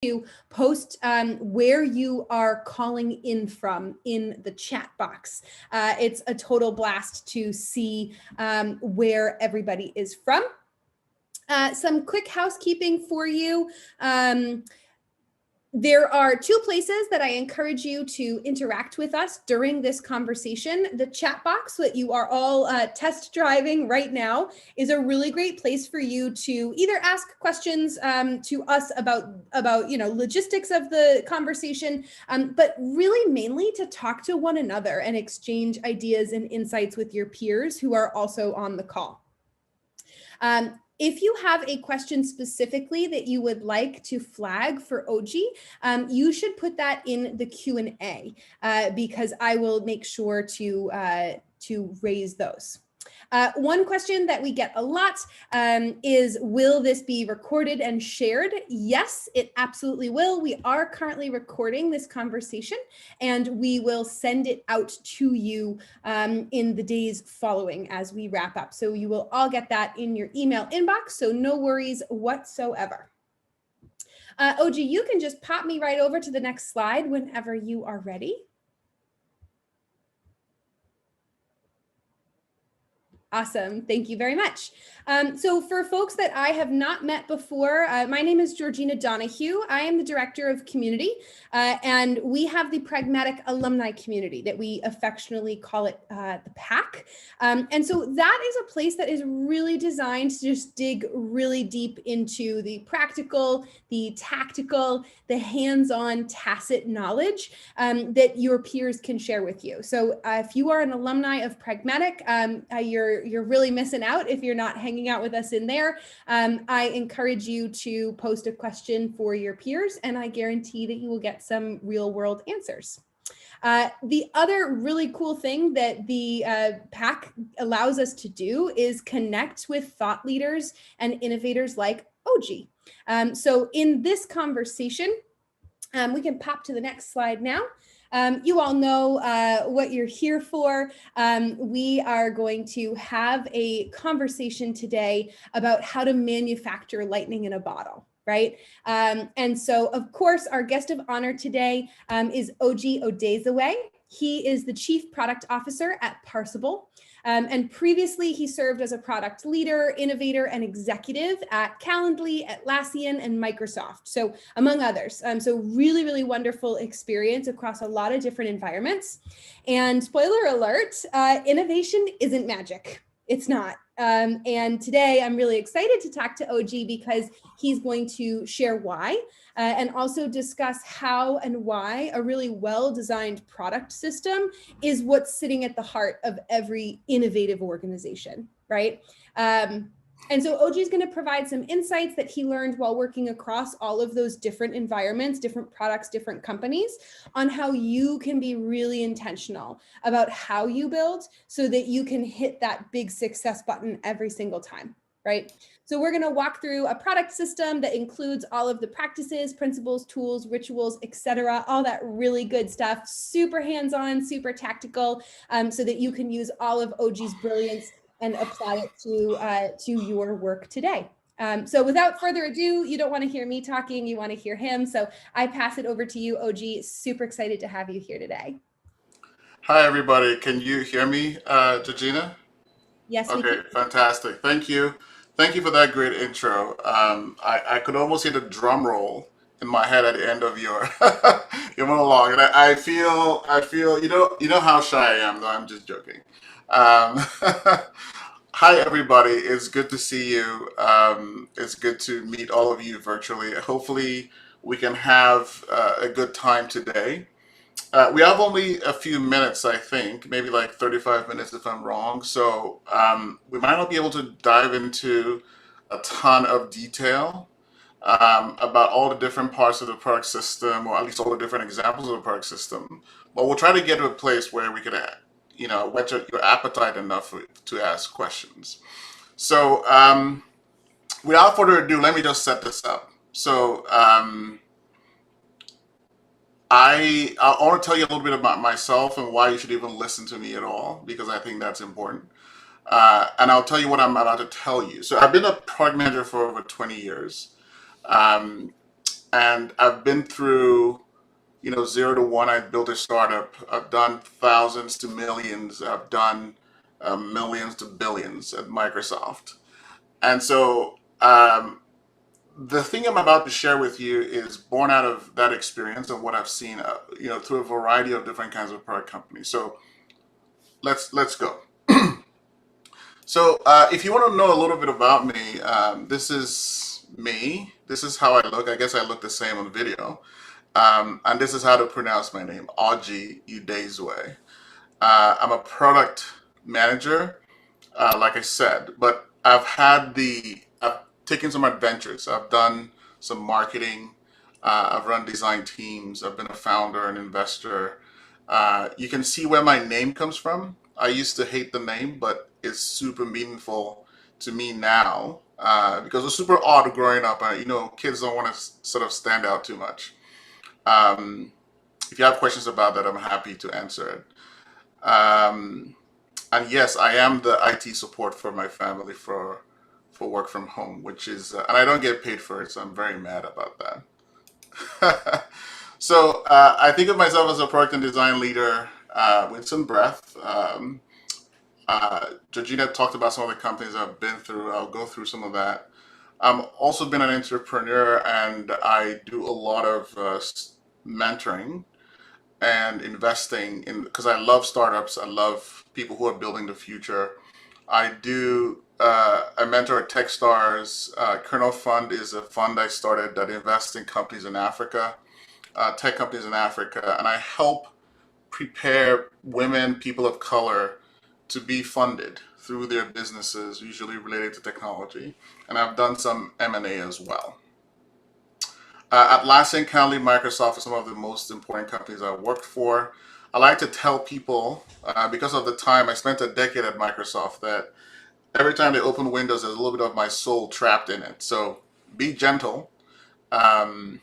to post where you are calling in from in the chat box. It's a total blast to see where everybody is from. Some quick housekeeping for you. There are two places that I encourage you to interact with us during this conversation. The chat box that you are all test driving right now is a really great place for you to either ask questions to us about logistics of the conversation, but really mainly to talk to one another and exchange ideas and insights with your peers who are also on the call. If you have a question specifically that you would like to flag for OG, you should put that in the Q&A because I will make sure to raise those. One question that we get a lot is, will this be recorded and shared? Yes, it absolutely will. We are currently recording this conversation and we will send it out to you in the days following as we wrap up. So you will all get that in your email inbox, so no worries whatsoever. OG, you can just pop me right over to the next slide whenever you are ready. Awesome. Thank you very much. So for folks that I have not met before, my name is Georgina Donahue. I am the Director of Community, and we have the Pragmatic Alumni Community that we affectionately call it the PAC. And so that is a place that is really designed to just dig really deep into the practical, the tactical, the hands-on tacit knowledge that your peers can share with you. So if you are an alumni of Pragmatic, you're really missing out if you're not hanging out with us in there. I encourage you to post a question for your peers, and I guarantee that you will get some real world answers. The other really cool thing that the PAC allows us to do is connect with thought leaders and innovators like OG. So in this conversation, we can pop to the next slide now. You all know what you're here for. We are going to have a conversation today about how to manufacture lightning in a bottle, right? And so, of course, our guest of honor today is OG Odezawe. He is the Chief Product Officer at Parsable. And previously, he served as a product leader, innovator, and executive at Calendly, Atlassian, and Microsoft, so among others. So really, really wonderful experience across a lot of different environments. And spoiler alert, innovation isn't magic. It's not. And today, I'm really excited to talk to OG because he's going to share why and also discuss how and why a really well-designed product system is what's sitting at the heart of every innovative organization, right? And so OG is going to provide some insights that he learned while working across all of those different environments, different products, different companies, on how you can be really intentional about how you build so that you can hit that big success button every single time, right? So we're going to walk through a product system that includes all of the practices, principles, tools, rituals, etc., all that really good stuff, super hands-on, super tactical, so that you can use all of OG's brilliance and apply it to your work today. So without further ado, you don't want to hear me talking, you want to hear him. So I pass it over to you, OG. Super excited to have you here today. Hi, everybody. Can you hear me, Georgina? Yes, we Okay, can. fantastic. Thank you. Thank you for that great intro. I could almost hear the drum roll in my head at the end of your your monologue, and I feel you know how shy I am. No, I'm just joking. Um, Hi, everybody. It's good to see you. It's good to meet all of you virtually. Hopefully, we can have a good time today. We have only a few minutes, I think, maybe like 35 minutes if I'm wrong. So we might not be able to dive into a ton of detail about all the different parts of the product system, or at least all the different examples of the product system. But we'll try to get to a place where we could, whet your appetite enough to ask questions. So without further ado, let me just set this up. So I want to tell you a little bit about myself and why you should even listen to me at all, because I think that's important. And I'll tell you what I'm about to tell you. So I've been a product manager for over 20 years. Um, And I've been through, 0 to 1. I built a startup. I've done thousands to millions. I've done millions to billions at Microsoft. And so the thing I'm about to share with you is born out of that experience of what I've seen, through a variety of different kinds of product companies. So let's go. So if you want to know a little bit about me, this is me. This is how I look. I guess I look the same on video. And this is how to pronounce my name, Aji Udezwe. I'm a product manager, like I said, but I've taken some adventures. I've done some marketing. I've run design teams. I've been a founder and investor. You can see where my name comes from. I used to hate the name, but it's super meaningful to me now because it was super odd growing up. Kids don't want to sort of stand out too much. Um, if you have questions about that, I'm happy to answer it. And yes, I am the IT support for my family for work from home, which is, and I don't get paid for it, so I'm very mad about that. So I think of myself as a product and design leader with some breadth. Georgina talked about some of the companies I've been through. I'll go through some of that. I'm also been an entrepreneur, and I do a lot of mentoring and investing in because I love startups. I love people who are building the future. I mentor at Techstars. Kernel Fund is a fund I started that invests in companies in Africa, tech companies in Africa, and I help prepare women, people of color, to be funded through their businesses, usually related to technology. And I've done some M&A as well. Atlassian, currently Microsoft is some of the most important companies I've worked for. I like to tell people, because of the time I spent a decade at Microsoft, that every time they open Windows, there's a little bit of my soul trapped in it. So be gentle. Um,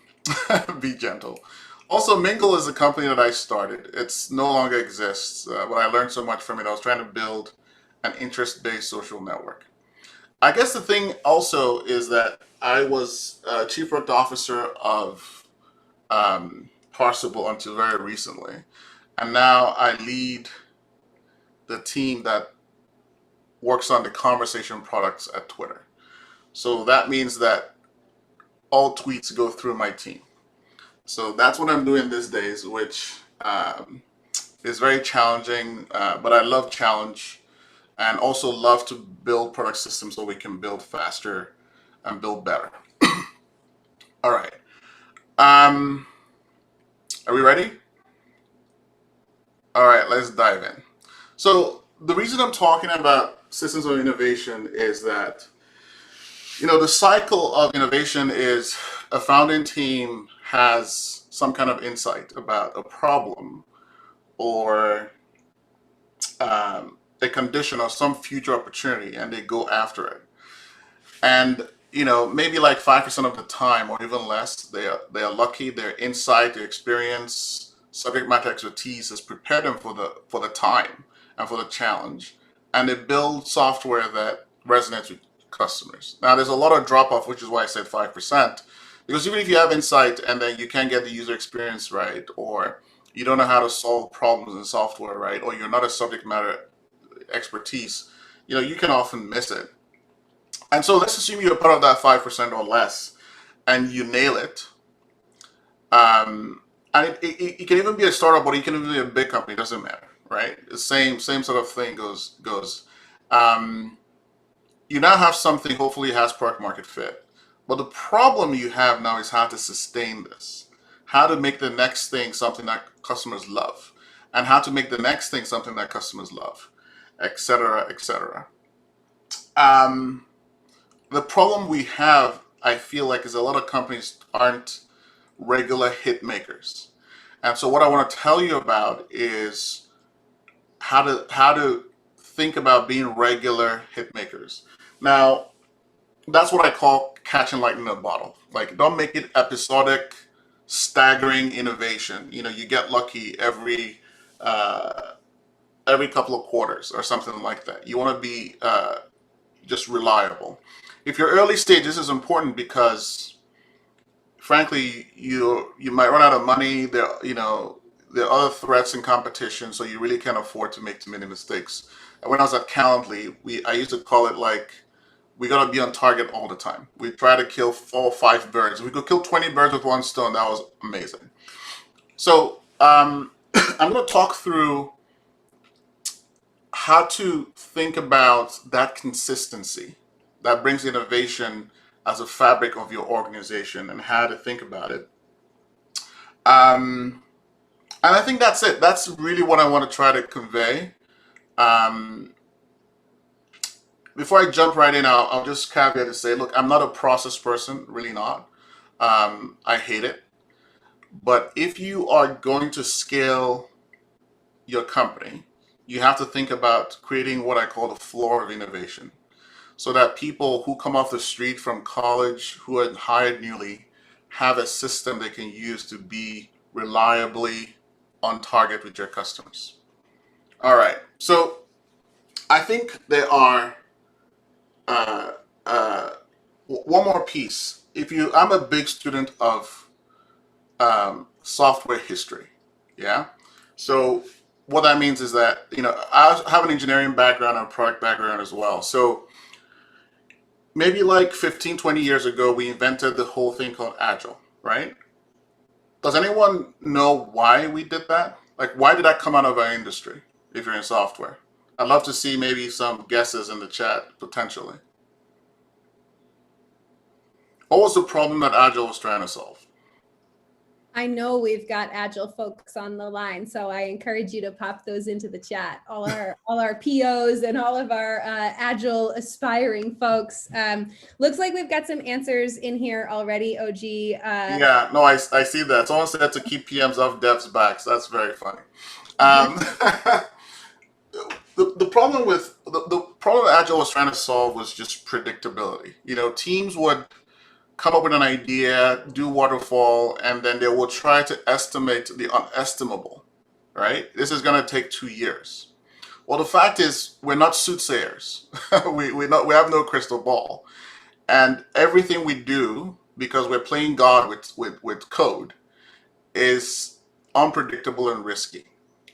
be gentle. Also, Mingle is a company that I started. It's no longer exists, but I learned so much from it. I was trying to build an interest-based social network. I guess the thing also is that I was chief product officer of Parsable until very recently, and now I lead the team that works on the conversation products at Twitter. So that means that all tweets go through my team. So that's what I'm doing these days, which is very challenging, but I love challenge and also love to build product systems so we can build faster and build better. All right. Um, are we ready? All right, let's dive in. So the reason I'm talking about systems of innovation is that, the cycle of innovation is a founding team has some kind of insight about a problem or a condition or some future opportunity, and they go after it. And maybe like 5% of the time, or even less, they are lucky. Their insight, their experience, subject matter expertise has prepared them for the time and for the challenge, and they build software that resonates with customers. Now, there's a lot of drop off, which is why I said 5%, because even if you have insight and then you can't get the user experience right, or you don't know how to solve problems in software right, or you're not a subject matter expertise, you can often miss it. And so let's assume you're part of that 5% or less, and you nail it. And it can even be a startup, or it can even be a big company. It doesn't matter, right? The same sort of thing goes. Um, you now have something. Hopefully, it has product market fit. But the problem you have now is how to sustain this, how to make the next thing something that customers love, and how to make the next thing something that customers love, etc., etc. The problem we have, I feel like, is a lot of companies aren't regular hit makers. And so what I want to tell you about is how to think about being regular hit makers. Now, that's what I call catching lightning in a bottle. Like, don't make it episodic, staggering innovation. You get lucky every couple of quarters or something like that. You want to be just reliable. If you're early stage, this is important because frankly, you might run out of money. There are other threats and competition, so you really can't afford to make too many mistakes. And when I was at Calendly, I used to call it like we gotta be on target all the time. We try to kill 4 or 5 birds. If we could kill 20 birds with one stone. That was amazing. So I'm going to talk through how to think about that consistency that brings innovation as a fabric of your organization and how to think about it. Um, and I think that's it. That's really what I want to try to convey. Um, Before I jump right in, I'll just caveat to say, look, I'm not a process person, really not. I hate it. But if you are going to scale your company, you have to think about creating what I call the floor of innovation so that people who come off the street from college, who are hired newly, have a system they can use to be reliably on target with your customers. All right. So I think there are uh, uh, one more piece. I'm a big student of software history. Yeah. So what that means is that, I have an engineering background and a product background as well. So maybe like 15, 20 years ago, we invented the whole thing called Agile, right? Does anyone know why we did that? Like, why did that come out of our industry if you're in software? I'd love to see maybe some guesses in the chat potentially. What was the problem that Agile was trying to solve? I know we've got Agile folks on the line, so I encourage you to pop those into the chat. All our POs and all of our Agile aspiring folks. Looks like we've got some answers in here already, OG. Yeah, no, I see that. Someone said to keep PMs off devs' backs. That's very funny. Um, the problem with the problem Agile was trying to solve was just predictability. Teams would come up with an idea, do waterfall, and then they will try to estimate the unestimable, right? This is going to take 2 years. Well, the fact is, we're not soothsayers. We have no crystal ball. And everything we do, because we're playing God with code, is unpredictable and risky.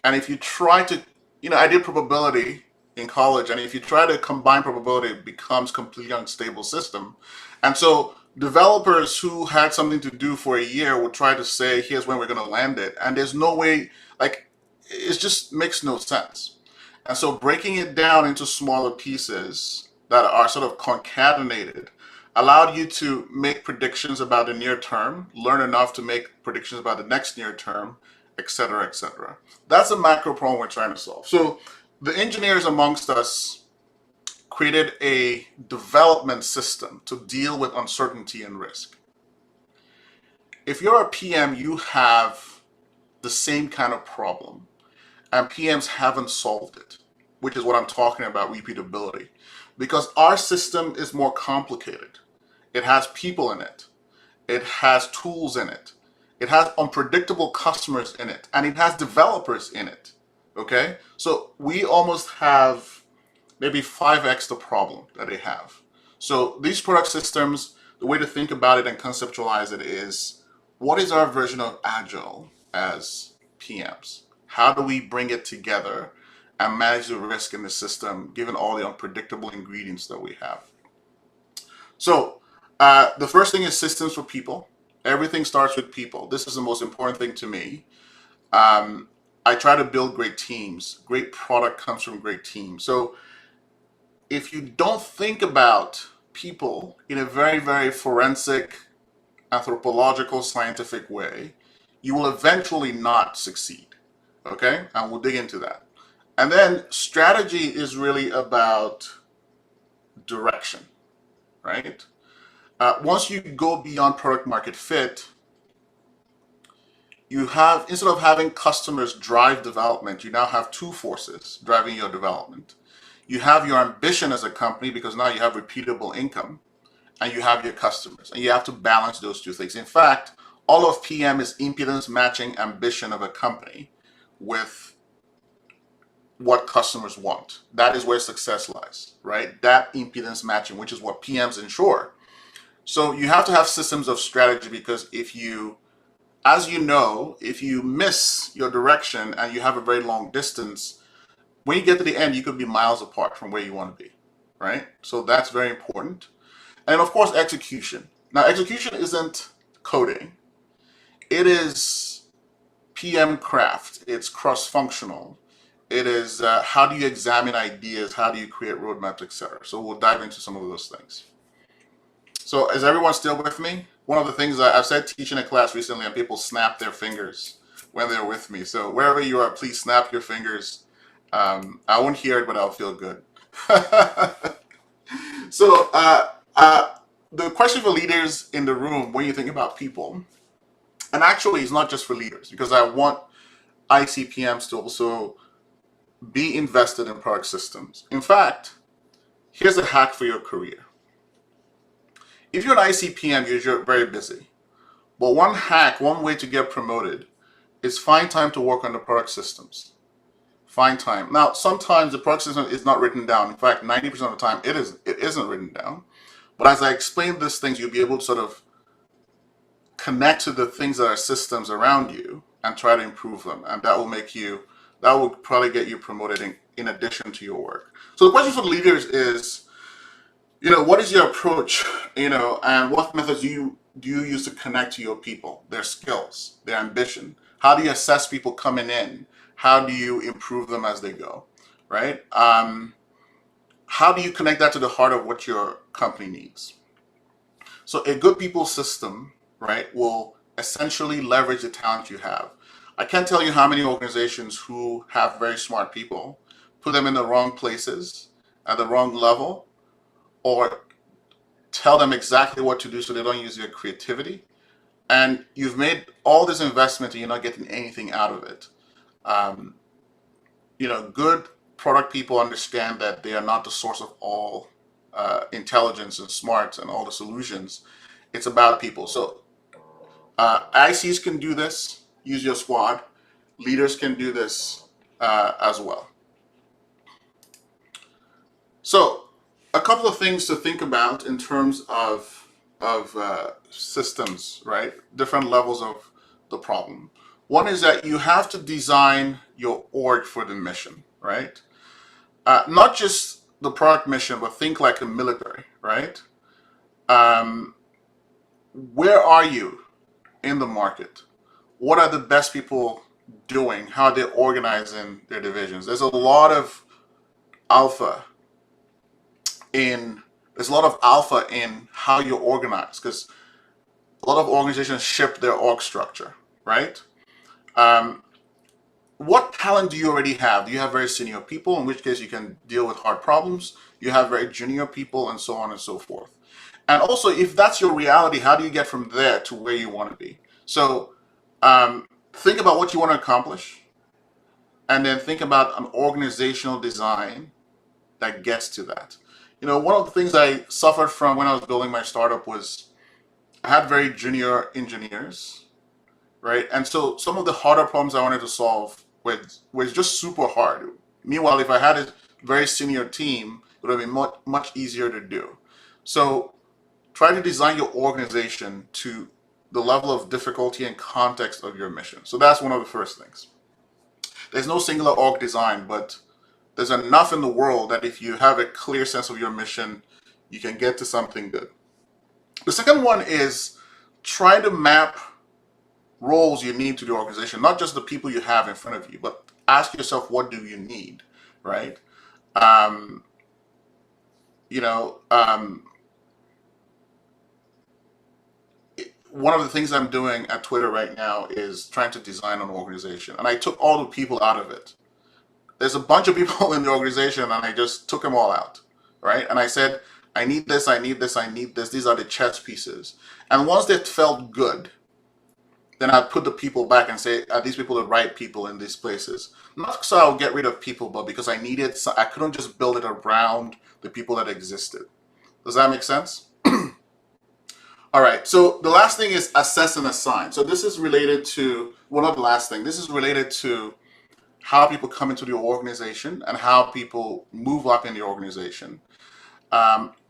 And if you try to, I did probability in college, and if you try to combine probability, it becomes completely unstable system. And so developers who had something to do for a year would try to say, here's when we're going to land it. And there's no way, like, it just makes no sense. And so breaking it down into smaller pieces that are sort of concatenated allowed you to make predictions about the near term, learn enough to make predictions about the next near term, et cetera, et cetera. That's a macro problem we're trying to solve. So the engineers amongst us created a development system to deal with uncertainty and risk. If you're a PM, you have the same kind of problem, and PMs haven't solved it, which is what I'm talking about, repeatability. Because our system is more complicated. It has people in it. It has tools in it. It has unpredictable customers in it, and it has developers in it. Okay? So we almost have maybe 5x the problem that they have. So these product systems, the way to think about it and conceptualize it is, what is our version of Agile as PMs? How do we bring it together and manage the risk in the system given all the unpredictable ingredients that we have? So the first thing is systems for people. Everything starts with people. This is the most important thing to me. I try to build great teams. Great product comes from great teams. So if you don't think about people in a very, very forensic, anthropological, scientific way, you will eventually not succeed. Okay? And we'll dig into that. And then strategy is really about direction, right? Once you go beyond product market fit, you have, instead of having customers drive development, you now have two forces driving your development. You have your ambition as a company because now you have repeatable income, and you have your customers, and you have to balance those two things. In fact, all of PM is impedance matching ambition of a company with what customers want. That is where success lies, right? That impedance matching, which is what PMs ensure. So you have to have systems of strategy, because if you, as you know, if you miss your direction and you have a very long distance, when you get to the end, you could be miles apart from where you want to be, right? So that's very important. And of course, execution. Now, execution isn't coding. It is PM craft. It's cross-functional. It is how do you examine ideas? How do you create roadmaps, etc. So we'll dive into some of those things. So is everyone still with me? One of the things I've said teaching a class recently, and people snap their fingers when they're with me. So wherever you are, please snap your fingers. I won't hear it, but I'll feel good. So the question for leaders in the room when you think about people, and actually it's not just for leaders, because I want ICPMs to also be invested in product systems. In fact, here's a hack for your career. If you're an ICPM, you're very busy. But one hack, one way to get promoted is find time to work on the product systems. Find time. Now, sometimes the product system is not written down. In fact, 90% of the time it isn't written down. But as I explain these things, you'll be able to sort of connect to the things that are systems around you and try to improve them. And that will probably get you promoted in addition to your work. So the question for leaders is, what is your approach, and what methods do you use to connect to your people, their skills, their ambition? How do you assess people coming in? How do you improve them as they go, right? How do you connect that to the heart of what your company needs? So a good people system, right, will essentially leverage the talent you have. I can't tell you how many organizations who have very smart people put them in the wrong places at the wrong level, or tell them exactly what to do so they don't use their creativity. And you've made all this investment and you're not getting anything out of it. Good product people understand that they are not the source of all intelligence and smarts and all the solutions. It's about people. So ICs can do this, use your squad. Leaders can do this as well. So a couple of things to think about in terms of systems, right? Different levels of the problem. One is that you have to design your org for the mission, right? Not just the product mission, but think like a military, right? Where are you in the market? What are the best people doing? How are they organizing their divisions? There's a lot of alpha in how you're organized, because a lot of organizations ship their org structure, right? What talent do you already have? Do you have very senior people, in which case you can deal with hard problems? You have very junior people, and so on and so forth. And also, if that's your reality, how do you get from there to where you want to be? So think about what you want to accomplish, and then think about an organizational design that gets to that. One of the things I suffered from when I was building my startup was I had very junior engineers, right? And so some of the harder problems I wanted to solve was just super hard. Meanwhile, if I had a very senior team, it would have been much, much easier to do. So try to design your organization to the level of difficulty and context of your mission. So that's one of the first things. There's no singular org design, but there's enough in the world that if you have a clear sense of your mission, you can get to something good. The second one is try to map roles you need to the organization, not just the people you have in front of you, but ask yourself, what do you need, right? One of the things I'm doing at Twitter right now is trying to design an organization, and I took all the people out of it. There's a bunch of people in the organization, and I just took them all out, right? And I said, I need this, I need this, I need this. These are the chess pieces. And once they felt good, then I put the people back and say, are these people the right people in these places? Not so I'll get rid of people, but because I couldn't just build it around the people that existed. Does that make sense? All right, so the last thing is assess and assign. So this is related to, well, not the last thing, this is related to how people come into the organization and how people move up in the organization.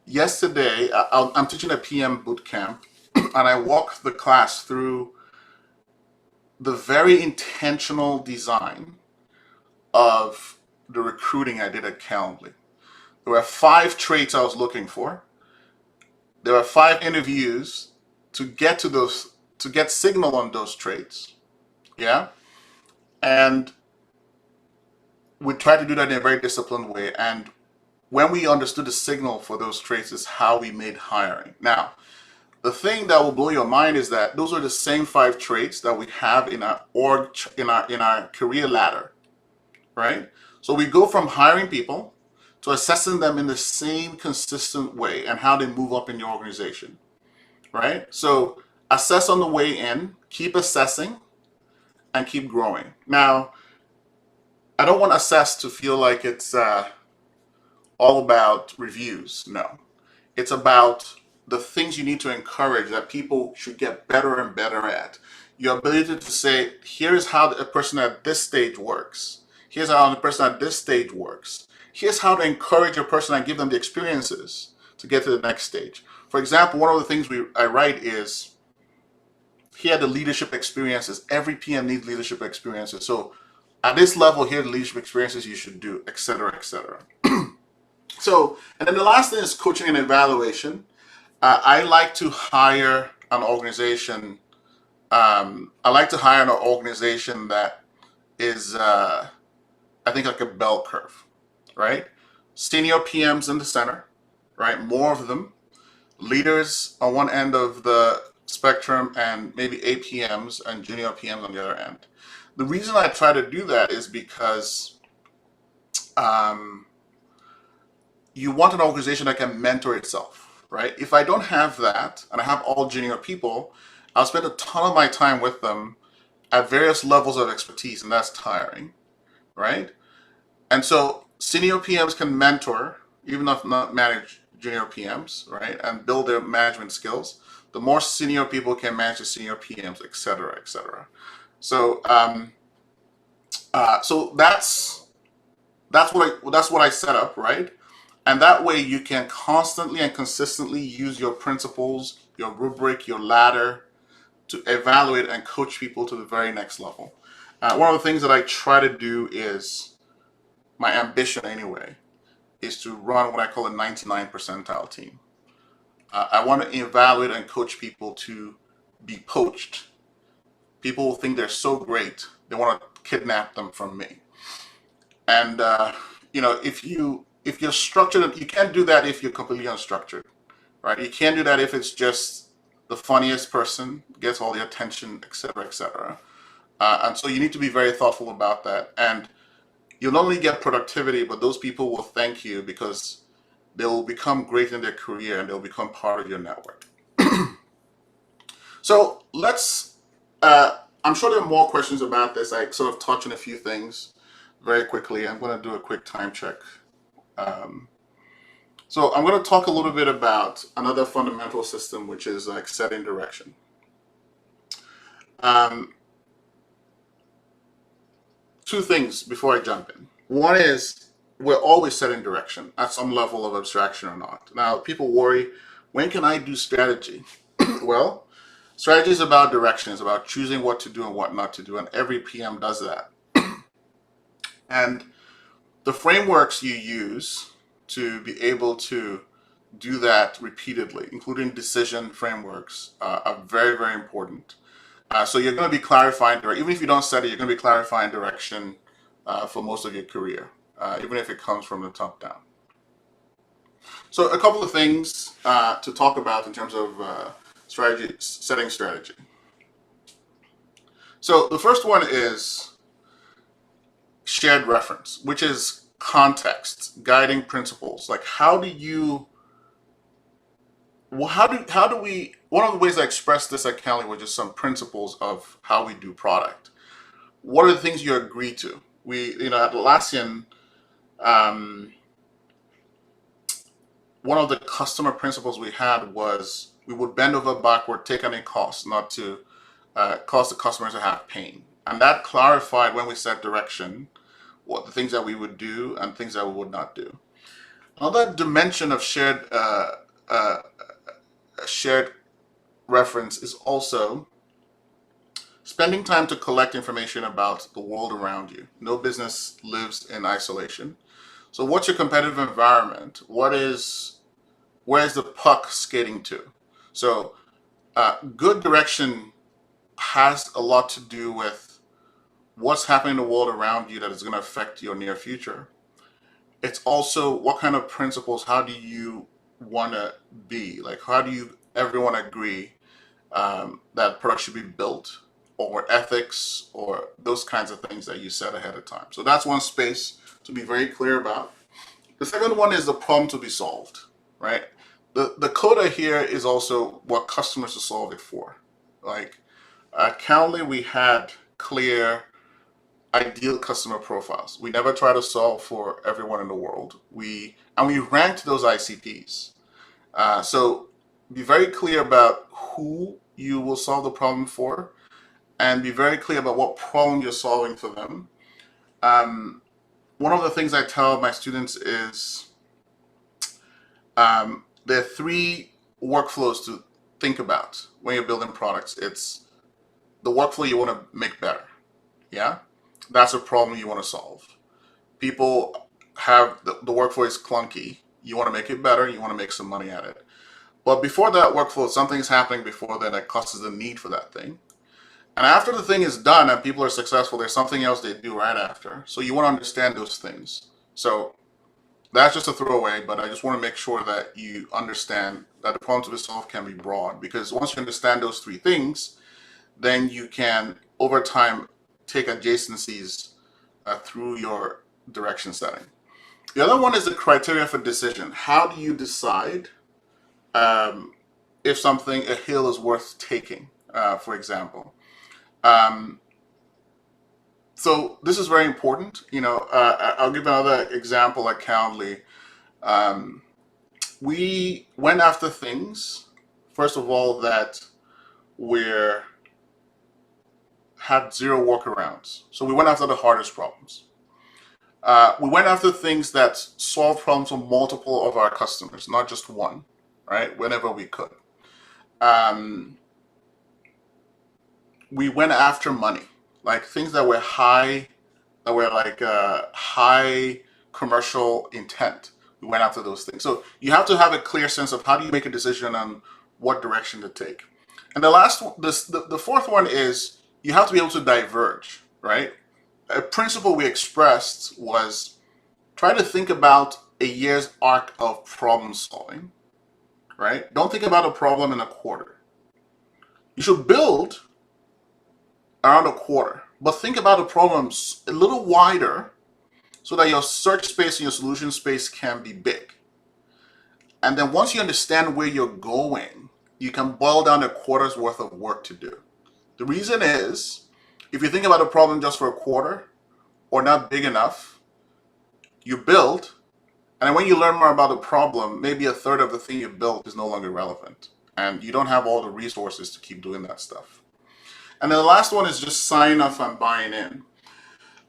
Yesterday, I'm teaching a PM boot camp, and I walked the class through the very intentional design of the recruiting I did at Calendly. There were 5 traits I was looking for. There were 5 interviews to get to those, to get signal on those traits. Yeah. And we tried to do that in a very disciplined way. And when we understood the signal for those traits is how we made hiring. Now, the thing that will blow your mind is that those are the same 5 traits that we have in our in our career ladder, right? So we go from hiring people to assessing them in the same consistent way and how they move up in your organization, right? So assess on the way in, keep assessing, and keep growing. Now, I don't want assess to feel like it's all about reviews. No, it's about the things you need to encourage that people should get better and better at. Your ability to say, here's how a person at this stage works. Here's how the person at this stage works. Here's how to encourage a person and give them the experiences to get to the next stage. For example, one of the things I write is, here are the leadership experiences. Every PM needs leadership experiences. So at this level, here are the leadership experiences you should do, et cetera, et cetera. So, and then the last thing is coaching and evaluation. I like to hire an organization. I like to hire an organization that is, I think, like a bell curve, right? Senior PMs in the center, right? More of them. Leaders on one end of the spectrum, and maybe APMs and junior PMs on the other end. The reason I try to do that is because um, you want an organization that can mentor itself, right? If I don't have that and I have all junior people, I'll spend a ton of my time with them at various levels of expertise, and that's tiring, right? And so senior PMs can mentor, even if not manage junior PMs, right? And build their management skills. The more senior people can manage the senior PMs, et cetera, et cetera. So, so that's what I set up, right? And that way you can constantly and consistently use your principles, your rubric, your ladder to evaluate and coach people to the very next level. One of the things that I try to do is, my ambition anyway, is to run what I call a 99 percentile team. I want to evaluate and coach people to be poached. People will think they're so great, they want to kidnap them from me. And if you're structured, you can't do that if you're completely unstructured, right? You can't do that if it's just the funniest person gets all the attention, et cetera, et cetera. And so you need to be very thoughtful about that. And you'll not only get productivity, but those people will thank you because they will become great in their career and they'll become part of your network. So I'm sure there are more questions about this. I sort of touched on a few things very quickly. I'm going to do a quick time check. Um, so I'm going to talk a little bit about another fundamental system, which is like setting direction. Um, 2 things before I jump in. One is, we're always setting direction at some level of abstraction or not. Now, people worry, when can I do strategy? Well, strategy is about direction. It's about choosing what to do and what not to do, and every PM does that. And the frameworks you use to be able to do that repeatedly, including decision frameworks, are very, very important. So you're going to be clarifying, even if you don't study, you're going to be clarifying direction for most of your career, even if it comes from the top down. So a couple of things to talk about in terms of setting strategy. So the first one is shared reference, which is context, guiding principles. Like, how do we, one of the ways I expressed this at Cali was just some principles of how we do product. What are the things you agree to? At Atlassian, one of the customer principles we had was we would bend over backward, take any cost, not to cause the customers to have pain. And that clarified when we set direction, what the things that we would do and things that we would not do. Another dimension of uh, shared reference is also spending time to collect information about the world around you. No business lives in isolation. So what's your competitive environment? Where's the puck skating to? So good direction has a lot to do with what's happening in the world around you that is going to affect your near future. It's also what kind of principles, how do you want to be? Like, how do you everyone agree that product should be built, or ethics, or those kinds of things that you set ahead of time. So that's one space to be very clear about. The second one is the problem to be solved, right? The coda here is also what customers are solving for. Like at Calendly, we had clear ideal customer profiles. We never try to solve for everyone in the world. We ranked those ICPs. So be very clear about who you will solve the problem for, and be very clear about what problem you're solving for them. One of the things I tell my students is there are three workflows to think about when you're building products. It's the workflow you want to make better. Yeah, that's a problem you want to solve. People have the workflow is clunky. You want to make it better. You want to make some money at it. But before that workflow, something's happening before that causes the need for that thing. And after the thing is done and people are successful, there's something else they do right after. So you want to understand those things. So that's just a throwaway, but I just want to make sure that you understand that the problem to be solved can be broad, because once you understand those three things, then you can, over time, take adjacencies through your direction setting. The other one is the criteria for decision. How do you decide if a hill is worth taking, for example? So this is very important. I'll give another example at Calendly. We went after things, first of all, that were had zero workarounds. So we went after the hardest problems. We went after things that solved problems for multiple of our customers, not just one, right? Whenever we could. We went after money, like things that were high commercial intent. We went after those things. So you have to have a clear sense of how do you make a decision on what direction to take. And the fourth one is you have to be able to diverge, right? A principle we expressed was try to think about a year's arc of problem solving, right? Don't think about a problem in a quarter. You should build around a quarter, but think about the problems a little wider so that your search space and your solution space can be big. And then once you understand where you're going, you can boil down a quarter's worth of work to do. The reason is, if you think about a problem just for a quarter or not big enough, you build, and then when you learn more about the problem, maybe a third of the thing you built is no longer relevant. And you don't have all the resources to keep doing that stuff. And then the last one is just signing off and buying in.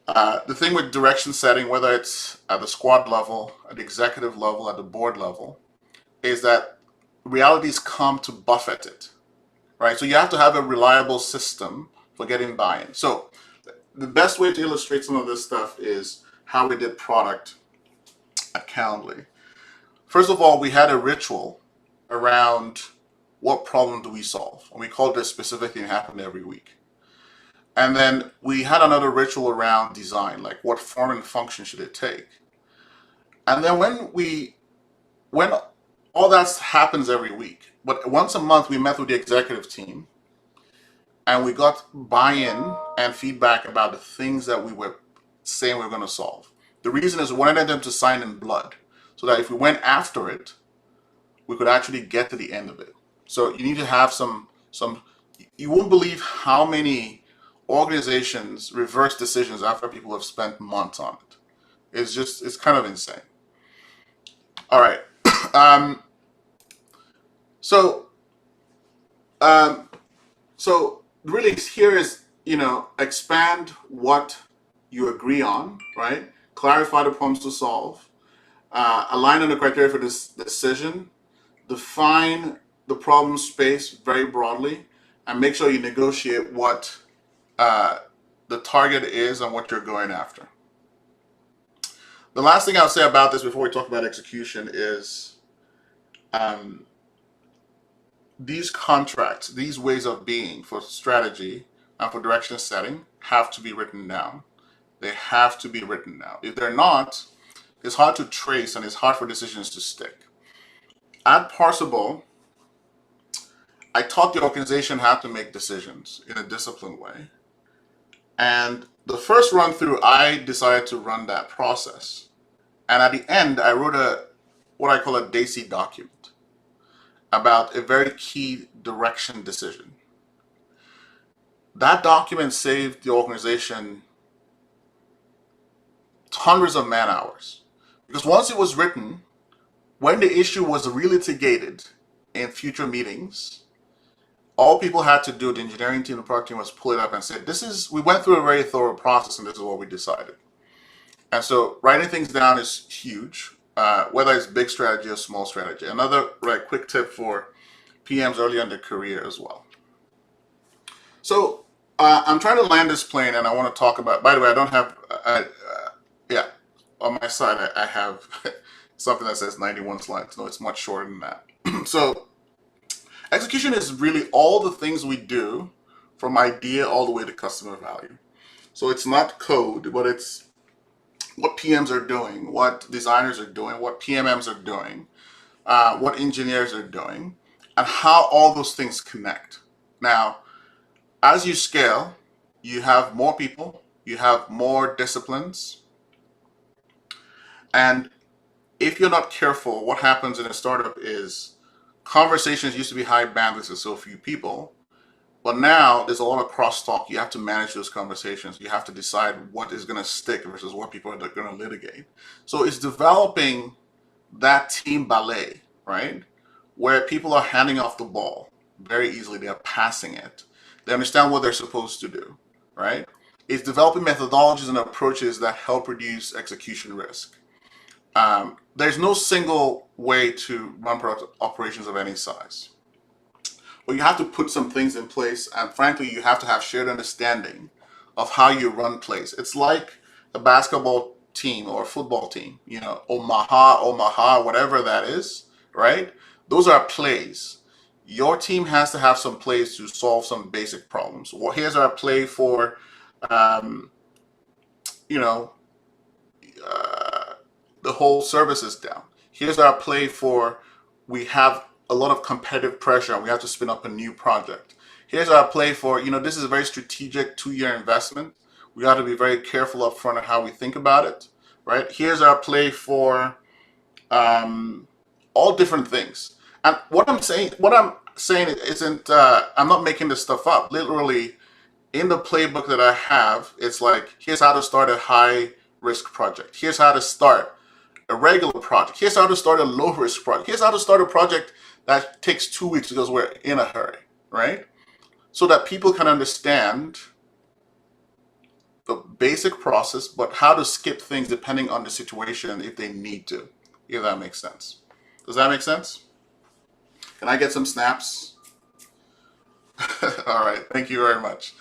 The thing with direction setting, whether it's at the squad level, at the executive level, at the board level, is that realities come to buffet it, right? So you have to have a reliable system for getting buy-in. So the best way to illustrate some of this stuff is how we did product at Calendly. First of all, we had a ritual around what problem do we solve, and we called it a specific thing happening every week. And then we had another ritual around design, like what form and function should it take. And then when all that happens every week, but once a month we met with the executive team and we got buy-in and feedback about the things that we were saying we were going to solve. The reason is we wanted them to sign in blood so that if we went after it, we could actually get to the end of it. So you need to have some, you won't believe how many organizations reverse decisions after people have spent months on it. It's kind of insane. All right. So really here is, expand what you agree on, right? Clarify the problems to solve. align on the criteria for this decision, define the problem space very broadly, and make sure you negotiate what the target is and what you're going after. The last thing I'll say about this before we talk about execution is um, these contracts, these ways of being for strategy and for direction setting have to be written down. They have to be written down. If they're not, it's hard to trace and it's hard for decisions to stick. At Parsable, I taught the organization how to make decisions in a disciplined way. And the first run through, I decided to run that process. And at the end, I wrote what I call a DAISY document about a very key direction decision. That document saved the organization hundreds of man hours. Because once it was written, when the issue was relitigated in future meetings, all people had to do, the engineering team, the product team, was pull it up and say, we went through a very thorough process and this is what we decided. And so writing things down is huge, whether it's big strategy or small strategy. Another quick tip for PMs early in their career as well. So I'm trying to land this plane and I want to talk about, by the way, I don't have, on my side, I have something that says 91 slides. No, it's much shorter than that. So execution is really all the things we do from idea all the way to customer value. So it's not code, but it's what PMs are doing, what designers are doing, what PMMs are doing, what engineers are doing, and how all those things connect. Now, as you scale, you have more people, you have more disciplines, and if you're not careful, what happens in a startup is conversations used to be high bandwidth with so few people, but now there's a lot of crosstalk. You have to manage those conversations. You have to decide what is going to stick versus what people are going to litigate. So it's developing that team ballet, right? Where people are handing off the ball very easily. They're passing it. They understand what they're supposed to do, right? It's developing methodologies and approaches that help reduce execution risk. There's no single way to run product operations of any size. But you have to put some things in place, and frankly, you have to have shared understanding of how you run plays. It's like a basketball team or a football team, Omaha, whatever that is, right? Those are plays. Your team has to have some plays to solve some basic problems. Well, here's our play for, the whole service is down. Here's our play for, we have a lot of competitive pressure and we have to spin up a new project. Here's our play for, this is a very strategic 2-year investment. We got to be very careful up front of how we think about it, right? Here's our play for all different things. And what I'm saying isn't, I'm not making this stuff up. Literally, in the playbook that I have, it's like, here's how to start a high risk project. Here's how to start a regular project. Here's how to start a low risk project. Here's how to start a project that takes 2 weeks because we're in a hurry, right? So that people can understand the basic process, but how to skip things depending on the situation if they need to, if that makes sense. Does that make sense? Can I get some snaps? All right, thank you very much.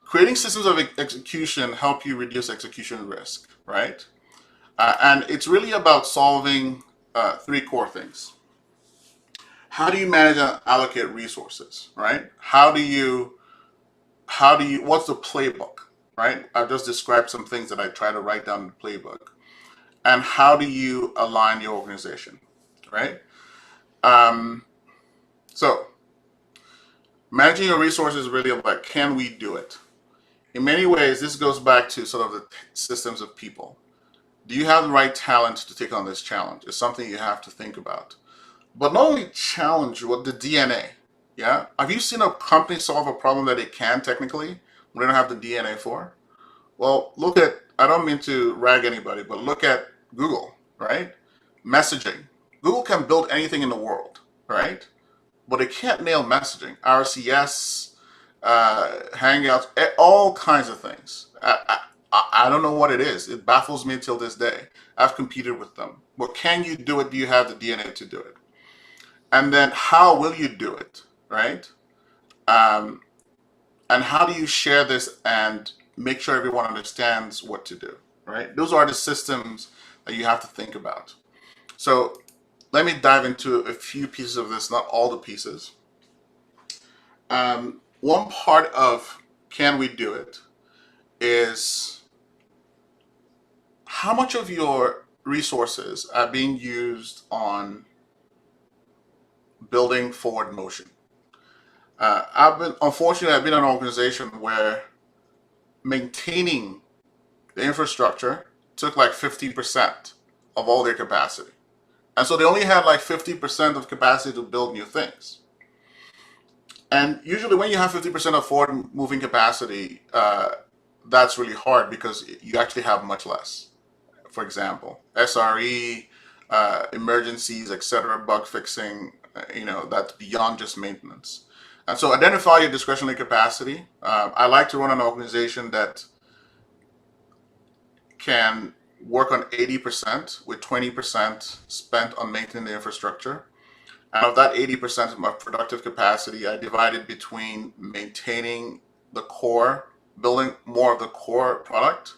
Creating systems of execution help you reduce execution risk, right? And it's really about solving 3 core things. How do you manage and allocate resources, right? What's the playbook, right? I've just described some things that I try to write down in the playbook. And how do you align your organization, right? So managing your resources is really about, can we do it? In many ways, this goes back to sort of the systems of people. Do you have the right talent to take on this challenge? It's something you have to think about. But not only challenge, what the DNA, yeah? Have you seen a company solve a problem that it can technically, when they don't have the DNA for? Well, I don't mean to rag anybody, but look at Google, right? Messaging. Google can build anything in the world, right? But it can't nail messaging. RCS, Hangouts, all kinds of things. I don't know what it is. It baffles me till this day. I've competed with them. But can you do it? Do you have the DNA to do it? And then how will you do it, right? Um, and how do you share this and make sure everyone understands what to do, right? Those are the systems that you have to think about. So let me dive into a few pieces of this, not all the pieces. One part of can we do it is how much of your resources are being used on building forward motion. Unfortunately, I've been in an organization where maintaining the infrastructure took like 50% of all their capacity. And so they only had like 50% of capacity to build new things. And usually when you have 50% of forward moving capacity, that's really hard because you actually have much less. For example, SRE, emergencies, etc., bug fixing, that's beyond just maintenance. And so identify your discretionary capacity. I like to run an organization that can work on 80% with 20% spent on maintaining the infrastructure. And of that 80% of my productive capacity, I divided between maintaining the core, building more of the core product,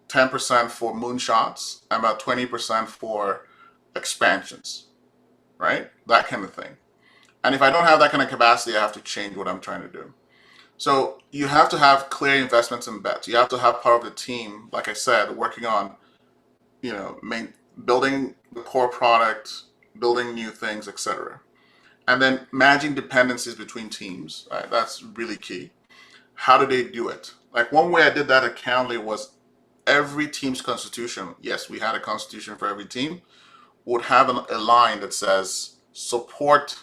10% for moonshots, and about 20% for expansions, right? That kind of thing. And if I don't have that kind of capacity, I have to change what I'm trying to do. So you have to have clear investments and bets. You have to have part of the team, like I said, working on, building the core product, building new things, etc. And then managing dependencies between teams, right? That's really key. How do they do it? Like one way I did that at Calendly was every team's constitution, yes, we had a constitution for every team, would have a line that says support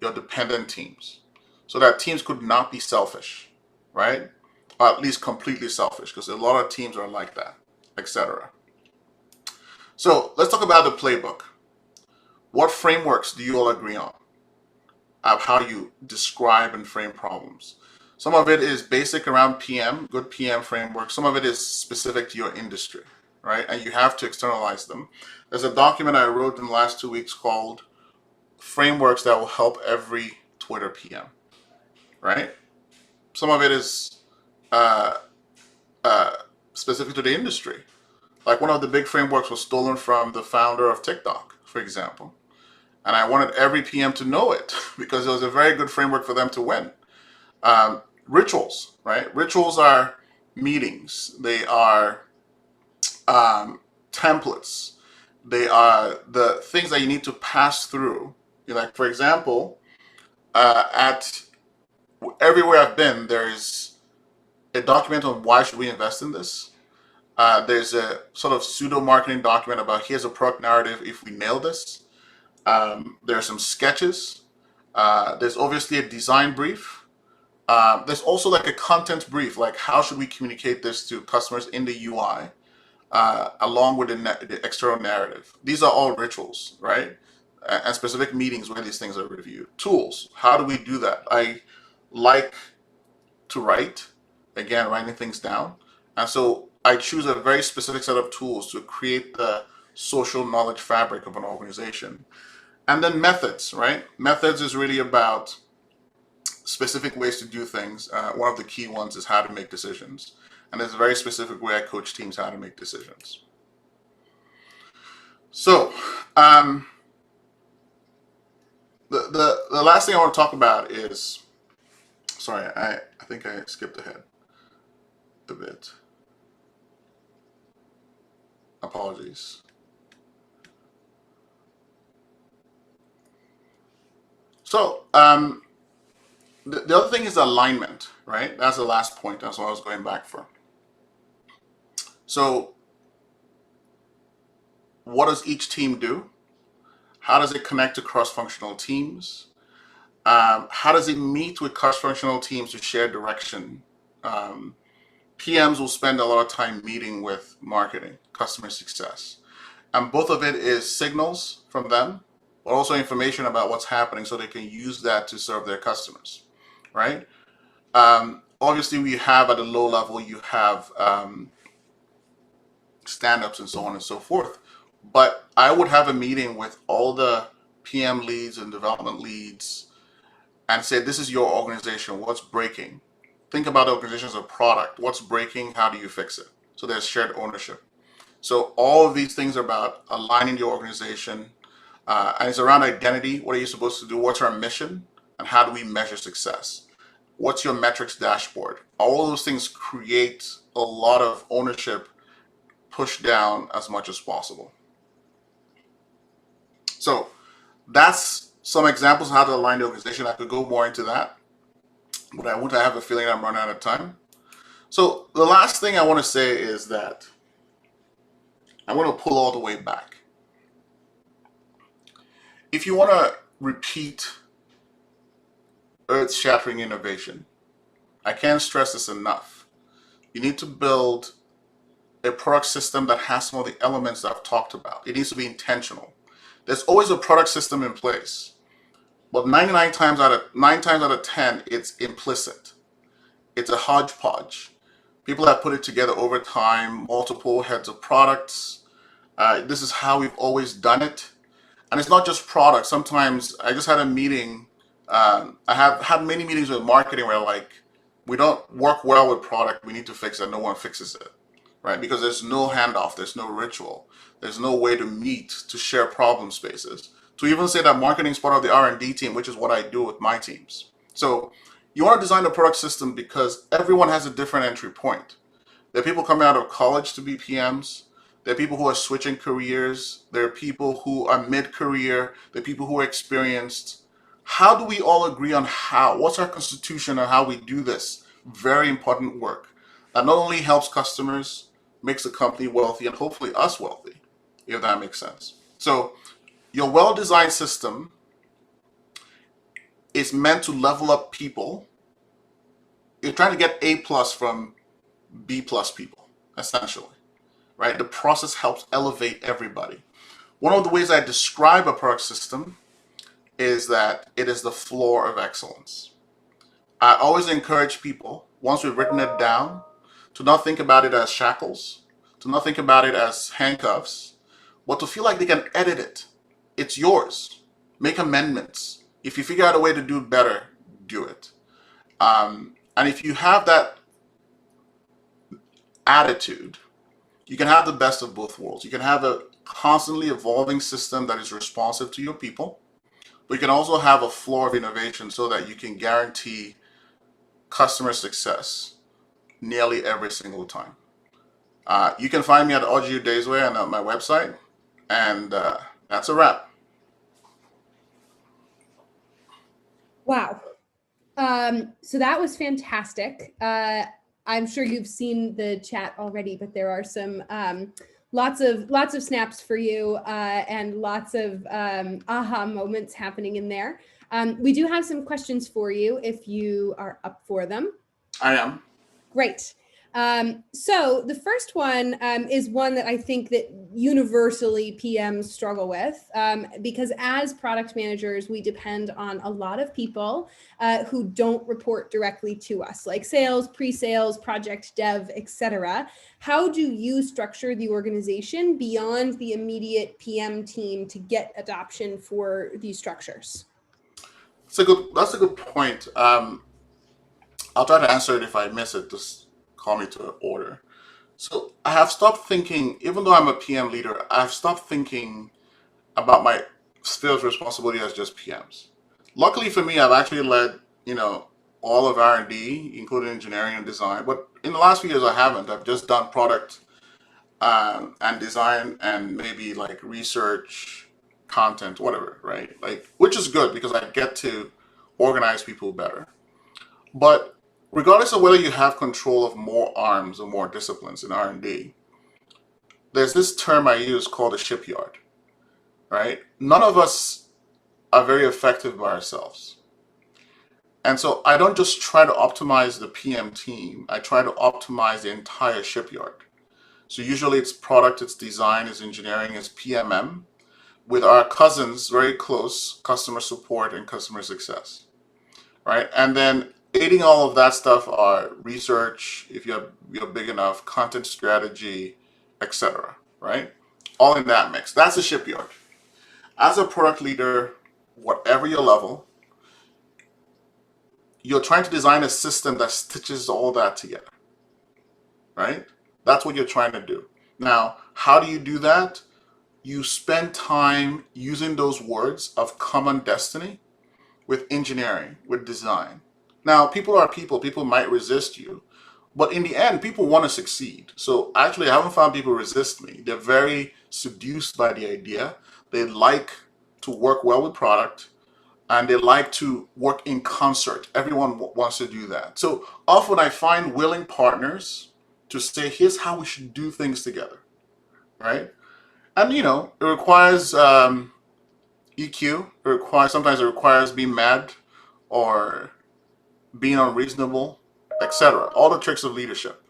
your dependent teams. So that teams could not be selfish, right? Or at least completely selfish, because a lot of teams are like that, etc. So let's talk about the playbook. What frameworks do you all agree on? How you describe and frame problems. Some of it is basic around PM, good PM framework. Some of it is specific to your industry, right? And you have to externalize them. There's a document I wrote in the last 2 weeks called Frameworks That Will Help Every Twitter PM, right? Some of it is uh, specific to the industry. Like one of the big frameworks was stolen from the founder of TikTok, for example. And I wanted every PM to know it because it was a very good framework for them to win. Rituals, right? Rituals are meetings. They are templates. They are the things that you need to pass through. Like, for example, at everywhere I've been, there's a document on why should we invest in this. There's a sort of pseudo marketing document about here's a product narrative if we nail this. There are some sketches. There's obviously a design brief. There's also like a content brief, like how should we communicate this to customers in the UI, along with the external narrative. These are all rituals, right? And specific meetings where these things are reviewed. Tools, how do we do that? I like to write, again, writing things down. And so I choose a very specific set of tools to create the social knowledge fabric of an organization. And then methods, right? Methods is really about specific ways to do things. One of the key ones is how to make decisions. And there's a very specific way I coach teams how to make decisions. So, the last thing I want to talk about is, sorry, I think I skipped ahead a bit. Apologies. So, the other thing is alignment, right? That's the last point. That's what I was going back for. So, what does each team do? How does it connect to cross-functional teams? How does it meet with cross-functional teams to share direction? PMs will spend a lot of time meeting with marketing, customer success. And both of it is signals from them, but also information about what's happening so they can use that to serve their customers, right? obviously we have at the low level, you have stand-ups and so on and so forth. But I would have a meeting with all the PM leads and development leads and say, this is your organization. What's breaking? Think about the organization as a product. What's breaking? How do you fix it? So there's shared ownership. So all of these things are about aligning your organization. And it's around identity. What are you supposed to do? What's our mission? And how do we measure success? What's your metrics dashboard? All of those things create a lot of ownership pushed down as much as possible. So that's some examples of how to align the organization. I could go more into that, but I have a feeling I'm running out of time. So the last thing I want to say is that I want to pull all the way back. If you want to repeat earth-shattering innovation, I can't stress this enough. You need to build a product system that has some of the elements that I've talked about. It needs to be intentional. There's always a product system in place, but 9 times out of 10, it's implicit. It's a hodgepodge. People have put it together over time, multiple heads of products. This is how we've always done it. And it's not just products. Sometimes I just had a meeting. I have had many meetings with marketing where like, we don't work well with product. We need to fix it. No one fixes it, right? Because there's no handoff. There's no ritual. There's no way to meet, to share problem spaces. To even say that marketing is part of the R&D team, which is what I do with my teams. So you want to design a product system because everyone has a different entry point. There are people coming out of college to be PMs. There are people who are switching careers. There are people who are mid-career. There are people who are experienced. How do we all agree on how? What's our constitution on how we do this? Very important work that not only helps customers, makes the company wealthy, and hopefully us wealthy, if that makes sense. So your well-designed system is meant to level up people. You're trying to get A plus from B plus people, essentially, right? The process helps elevate everybody. One of the ways I describe a product system is that it is the floor of excellence. I always encourage people, once we've written it down, to not think about it as shackles, to not think about it as handcuffs, but to feel like they can edit it. It's yours. Make amendments. If you figure out a way to do it better, do it. And if you have that attitude, you can have the best of both worlds. You can have a constantly evolving system that is responsive to your people, but you can also have a floor of innovation so that you can guarantee customer success nearly every single time. You can find me at Audio Daysway and on my website, and that's a wrap. Wow. So that was fantastic. I'm sure you've seen the chat already, but there are some lots of snaps for you and lots of aha moments happening in there. We do have some questions for you if you are up for them. I am. Great. So the first one is one that I think that universally PMs struggle with because as product managers, we depend on a lot of people who don't report directly to us, like sales, pre-sales, project dev, etc. How do you structure the organization beyond the immediate PM team to get adoption for these structures? That's a good point. I'll try to answer it. If I miss it, just call me to order. So I have stopped thinking, even though I'm a PM leader, I've stopped thinking about my sales responsibility as just PMs. Luckily for me, I've actually led, all of R&D, including engineering and design. But in the last few years, I haven't. I've just done product and design and maybe like research, content, whatever, right? Like, which is good because I get to organize people better. But regardless of whether you have control of more arms or more disciplines in R&D, there's this term I use called a shipyard, right? None of us are very effective by ourselves. And so I don't just try to optimize the PM team, I try to optimize the entire shipyard. So usually it's product, it's design, it's engineering, it's PMM, with our cousins very close, customer support and customer success, right? And then aiding all of that stuff are research, if you're big enough, content strategy, etc. Right? All in that mix. That's a shipyard. As a product leader, whatever your level, you're trying to design a system that stitches all that together. Right? That's what you're trying to do. Now, how do you do that? You spend time using those words of common destiny with engineering, with design. Now, people are people. People might resist you. But in the end, people want to succeed. So actually, I haven't found people resist me. They're very seduced by the idea. They like to work well with product, and they like to work in concert. Everyone wants to do that. So often I find willing partners to say, here's how we should do things together, right? And it requires EQ. Sometimes it requires being mad or being unreasonable, etc. All the tricks of leadership.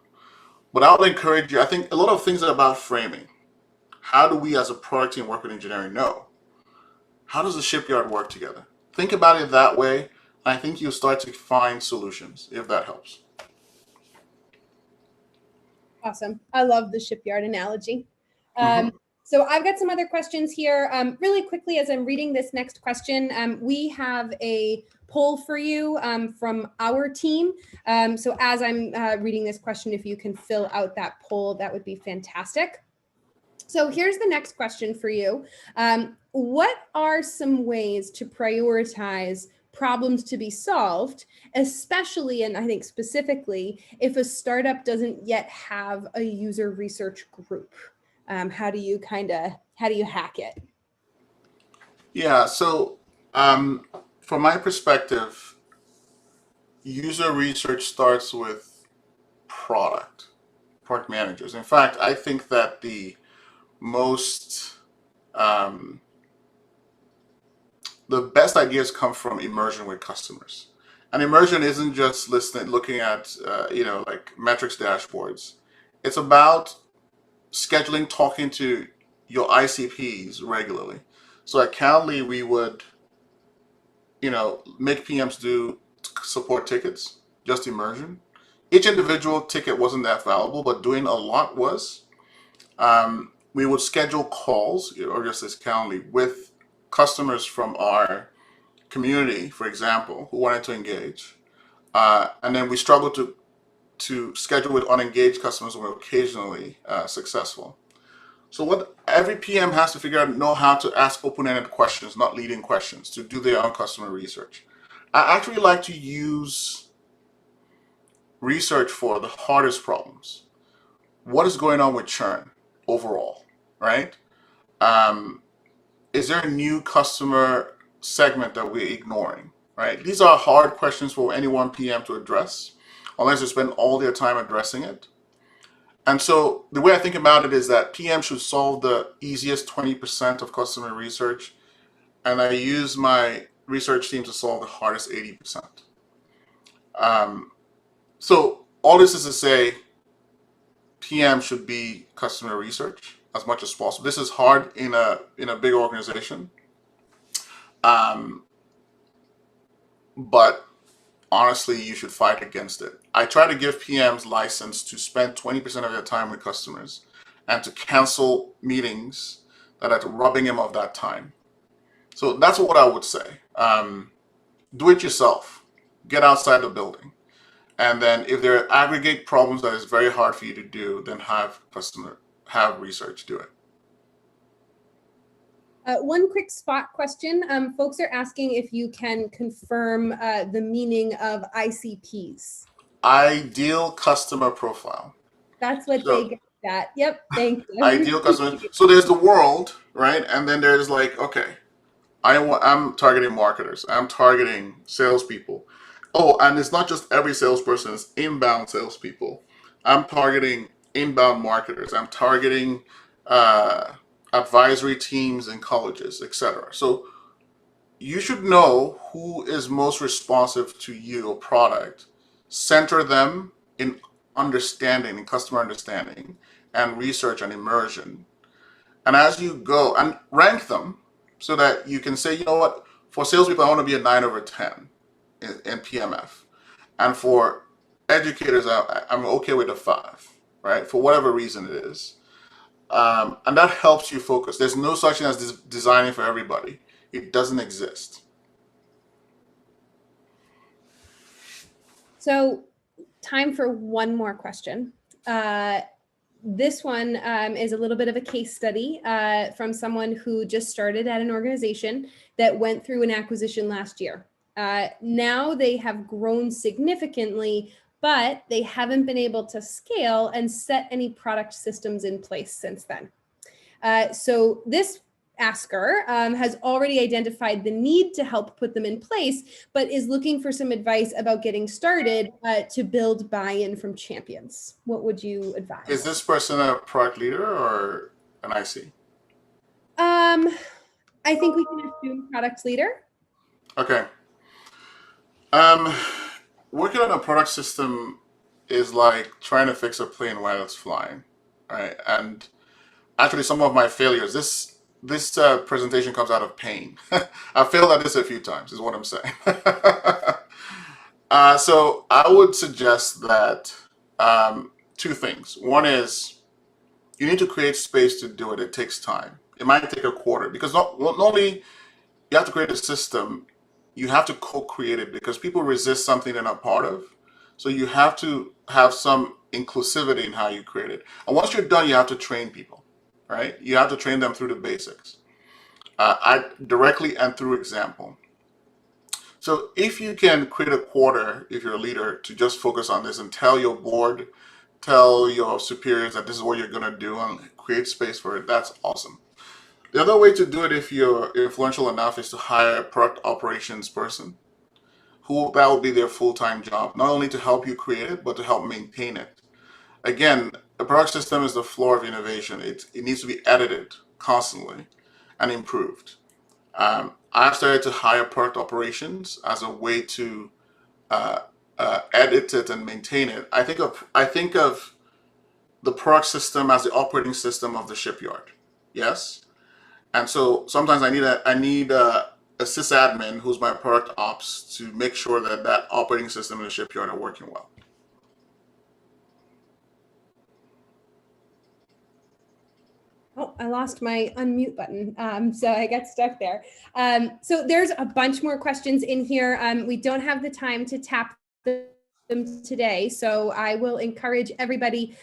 But I would encourage you, I think a lot of things are about framing. How do we as a product team work with engineering? No. How does the shipyard work together? Think about it that way, and I think you'll start to find solutions, if that helps. Awesome. I love the shipyard analogy. Mm-hmm. So I've got some other questions here. Really quickly, as I'm reading this next question, we have a poll for you from our team. So as I'm reading this question, if you can fill out that poll, that would be fantastic. So here's the next question for you. What are some ways to prioritize problems to be solved, especially, and I think specifically, if a startup doesn't yet have a user research group? How do you hack it? Yeah, so from my perspective, user research starts with product managers. In fact, I think that the best ideas come from immersion with customers. And immersion isn't just looking at, like metrics dashboards. It's about scheduling, talking to your ICPs regularly. So at Calendly, we would, make PMs do support tickets, just immersion. Each individual ticket wasn't that valuable, but doing a lot was. We would schedule calls, or just as Calendly, with customers from our community, for example, who wanted to engage. And then we struggled to schedule with unengaged customers who were occasionally successful. So what every PM has to figure out, know how to ask open-ended questions, not leading questions, to do their own customer research. I actually like to use research for the hardest problems. What is going on with churn overall, right? Is there a new customer segment that we're ignoring, right? These are hard questions for any one PM to address, unless they spend all their time addressing it. And so the way I think about it is that PM should solve the easiest 20% of customer research, and I use my research team to solve the hardest 80%. So all this is to say, PM should be customer research as much as possible. This is hard in a big organization, but honestly, you should fight against it. I try to give PMs license to spend 20% of their time with customers and to cancel meetings that are robbing them of that time. So that's what I would say. Do it yourself. Get outside the building. And then if there are aggregate problems that is very hard for you to do, then have research do it. One quick spot question. Folks are asking if you can confirm the meaning of ICPs. Ideal customer profile. That's what they get at. Yep, thank you. Ideal customer. So there's the world, right? And then there's like, okay, I'm targeting marketers. I'm targeting salespeople. Oh, and it's not just every salesperson, it's inbound salespeople. I'm targeting inbound marketers. I'm targeting advisory teams in colleges, etc. So you should know who is most responsive to your product, center them in understanding, in customer understanding, and research and immersion. And as you go, and rank them so that you can say, you know what, for salespeople, I want to be a 9/10 in PMF. And for educators, I'm okay with a 5, right? For whatever reason it is. And that helps you focus. There's no such thing as designing for everybody. It doesn't exist. So, time for one more question. This one is a little bit of a case study from someone who just started at an organization that went through an acquisition last year. Now they have grown significantly, but they haven't been able to scale and set any product systems in place since then. So this asker has already identified the need to help put them in place, but is looking for some advice about getting started to build buy-in from champions. What would you advise? Is this person a product leader or an IC? I think we can assume product leader. Okay. Working on a product system is like trying to fix a plane while it's flying, right? And actually, some of my failures, this presentation comes out of pain. I failed at this a few times, is what I'm saying. So I would suggest that 2 things. One is you need to create space to do it. It takes time. It might take a quarter because not only you have to create a system, you have to co-create it because people resist something they're not part of. So you have to have some inclusivity in how you create it. And once you're done, you have to train people, right? You have to train them through the basics. I directly and through example. So if you can create a quarter, if you're a leader, to just focus on this and tell your board, tell your superiors that this is what you're going to do and create space for it, that's awesome. The other way to do it, if you're influential enough, is to hire a product operations person who that will be their full-time job, not only to help you create it, but to help maintain it. Again, a product system is the floor of innovation. It needs to be edited constantly and improved. I've started to hire product operations as a way to edit it and maintain it. I think of the product system as the operating system of the shipyard. Yes, and so sometimes I need a sysadmin who's my product ops to make sure that that operating system in the shipyard are working well. Oh, I lost my unmute button, so I got stuck there. So there's a bunch more questions in here. We don't have the time to tap them today, so I will encourage everybody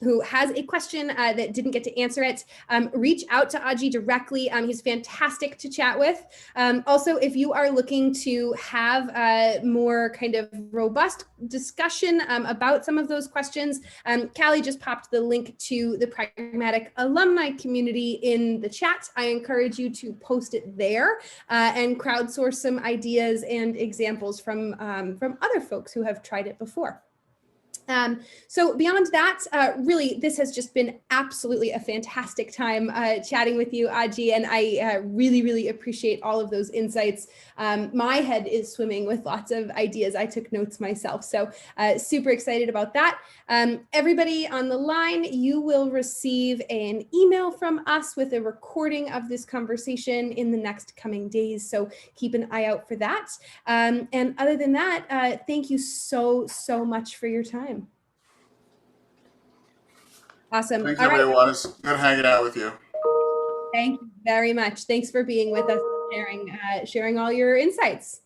who has a question that didn't get to answer it, reach out to Aji directly. He's fantastic to chat with. Also, if you are looking to have a more kind of robust discussion about some of those questions, Callie just popped the link to the Pragmatic alumni community in the chat. I encourage you to post it there and crowdsource some ideas and examples from other folks who have tried it before. So beyond that, really, this has just been absolutely a fantastic time chatting with you, Aji, and I really, really appreciate all of those insights. My head is swimming with lots of ideas. I took notes myself, so super excited about that. Everybody on the line, you will receive an email from us with a recording of this conversation in the next coming days, so keep an eye out for that. And other than that, thank you so much for your time. Awesome. Thanks, All right. everyone. It's good hanging out with you. Thank you very much. Thanks for being with us, sharing all your insights.